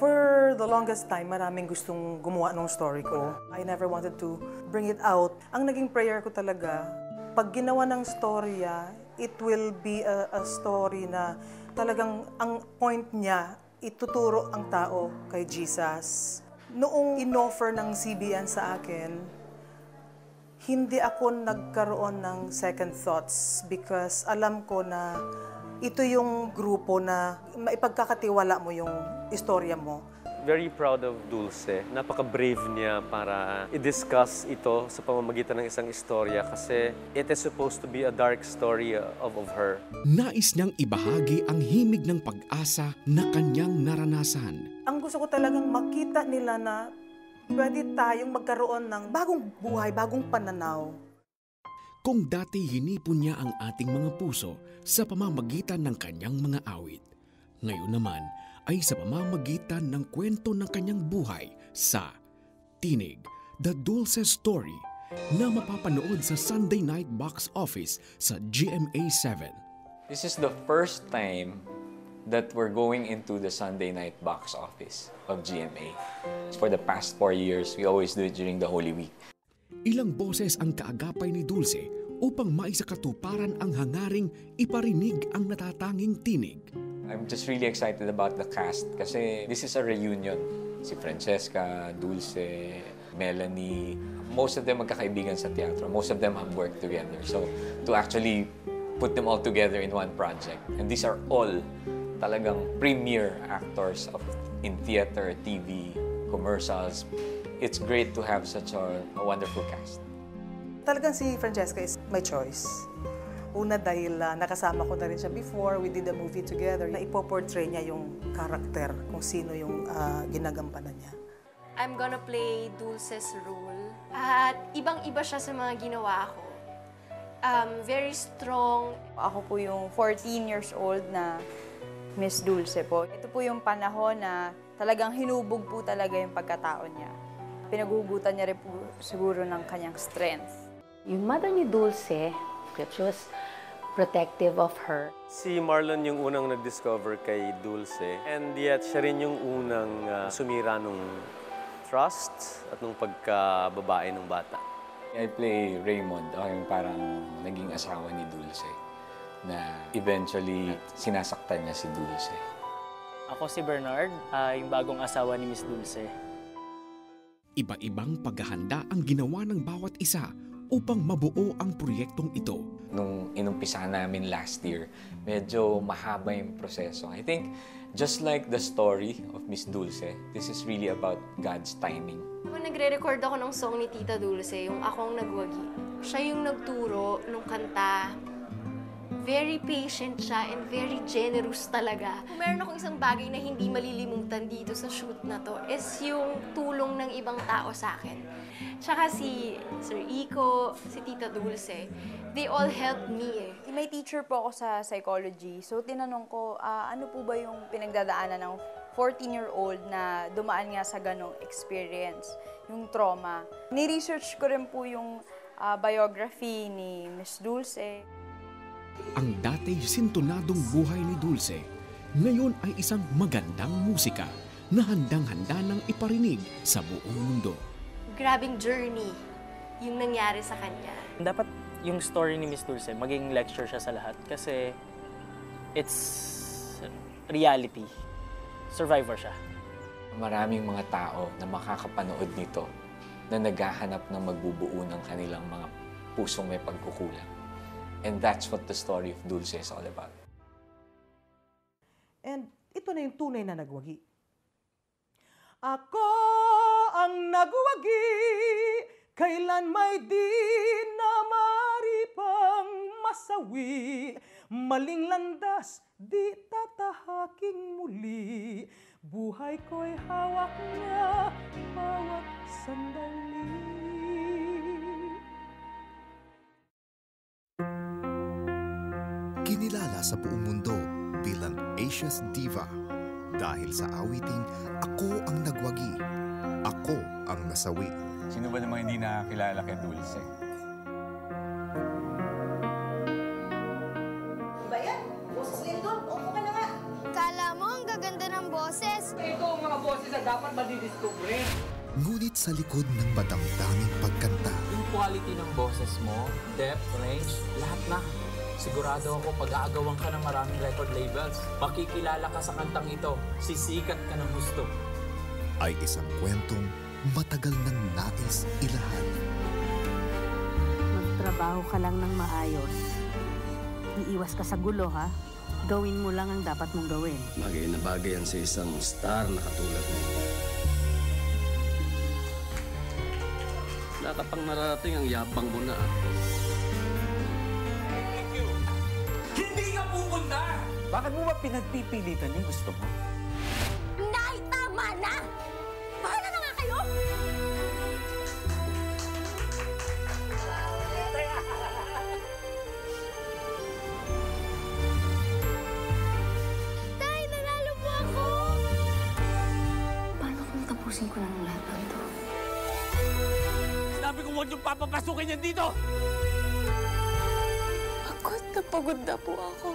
For the longest time, maraming gustong gumawa ng story ko. I never wanted to bring it out. Ang naging prayer ko talaga, pag ginawa ng storya, it will be a story na talagang ang point niya, ituturo ang tao kay Jesus. Noong inoffer ng CBN sa akin, hindi ako nagkaroon ng second thoughts because alam ko na ito yung grupo na maipagkakatiwala mo yung istorya mo. Very proud of Dulce. Napaka-brave niya para i-discuss ito sa pamamagitan ng isang istorya kasi it is supposed to be a dark story of her. Nais niyang ibahagi ang himig ng pag-asa na kanyang naranasan. Ang gusto ko talagang makita nila na pwede tayong magkaroon ng bagong buhay, bagong pananaw. Kung dati hinipon niya ang ating mga puso sa pamamagitan ng kanyang mga awit, ngayon naman ay sa pamamagitan ng kwento ng kanyang buhay sa Tinig, The Dulce Story, na mapapanood sa Sunday night box office sa GMA7. This is the first time that we're going into the Sunday night box office of GMA. For the past 4 years, we always do it during the Holy Week. Ilang boses ang kaagapay ni Dulce upang maisakatuparan ang hangaring iparinig ang natatanging tinig. I'm just really excited about the cast kasi this is a reunion. Si Francesca, Dulce, Melanie, most of them magkakaibigan sa teatro. Most of them have worked together. So to actually put them all together in one project. And these are all talagang premier actors in theater, TV, commercials. It's great to have such a wonderful cast. Talagang si Francesca is my choice. Una dahil nakasama ko na rin siya before, we did a movie together, na ipoportray niya yung karakter, kung sino yung ginagampanan niya. I'm gonna play Dulce's role. At ibang-iba siya sa mga ginawa ko. Very strong. Ako po yung 14 years old na Miss Dulce po. Ito po yung panahon na talagang hinubog po talaga yung pagkatao niya. Pinaguhugutan niya rin po siguro ng kanyang strength. Yung mother ni Dulce, she was protective of her. Si Marlon yung unang nag-discover kay Dulce and yet siya rin yung unang sumira nung trust at nung pagkababae ng bata. I play Raymond, yung parang naging asawa ni Dulce na eventually sinasaktan niya si Dulce. Ako si Bernard, yung bagong asawa ni Miss Dulce. Iba-ibang paghahanda ang ginawa ng bawat isa upang mabuo ang proyektong ito. Nung inumpisa namin last year, medyo mahaba yung proseso. I think just like the story of Miss Dulce, this is really about God's timing. Kung nagre-record ako ng song ni Tita Dulce, yung Akong Nagwagi, siya yung nagturo nung kanta. Very patient siya and very generous talaga. Kung meron akong isang bagay na hindi malilimutan dito sa shoot na to is yung tulong ng ibang tao sa akin. Tsaka si Sir Iko, si Tita Dulce, they all helped me eh. May teacher po ako sa psychology. So tinanong ko, ano po ba yung pinagdadaanan ng 14-year-old na dumaan nga sa ganong experience, yung trauma. Ni-research ko rin po yung biography ni Miss Dulce. Ang dati sintonadong buhay ni Dulce, ngayon ay isang magandang musika na handang-handa ng iparinig sa buong mundo. Grabing journey yung nangyari sa kanya. Dapat yung story ni Miss Dulce, maging lecture siya sa lahat kasi it's reality. Survivor siya. Maraming mga tao na makakapanood nito na naghahanap ng magbubuo ng kanilang mga pusong may pagkukulang. And that's what the story of Dulce is all about. And ito na yung tunay na nagwagi. Ako ang nagwagi, kailan may di na maripang masawi, maling landas, di tatahaking muli. Buhay ko'y hawak niya, bawat sandali. Kinilala sa buong mundo bilang Asia's Diva dahil sa awiting Ako ang Nagwagi, Ako ang Nasawi. Sino ba namang hindi nakakilala kay Dulce? Ba yan? Boses Lindon, upo ka na nga. Kala mo ang gaganda ng boses. Ito ang mga boses na dapat madidiscover. Ngunit sa likod ng madamdaming pagkanta, Yung quality ng boses mo, depth, range, lahat na. Sigurado ako pag-aagawan ka ng maraming record labels. Makikilala ka sa kantang ito. Sisikat ka ng gusto. ay isang kwentong matagal nang nais ilahad. Magtrabaho ka lang ng maayos. Iiwas ka sa gulo, ha? Gawin mo lang ang dapat mong gawin. Bagay na bagay yan sa isang star na katulad mo. Nakapang narating ang yabang mo na. Hindi ka pupunta! Bakit mo ba pinagpipilitan yung gusto mo? Nay, tama na! Bahala na nga kayo! Tay, nanalo po ako! Paano kung tapusin ko na ng lahat ng ito? Sabi ko huwag niyong papapasukin yan dito! Pagod na po ako.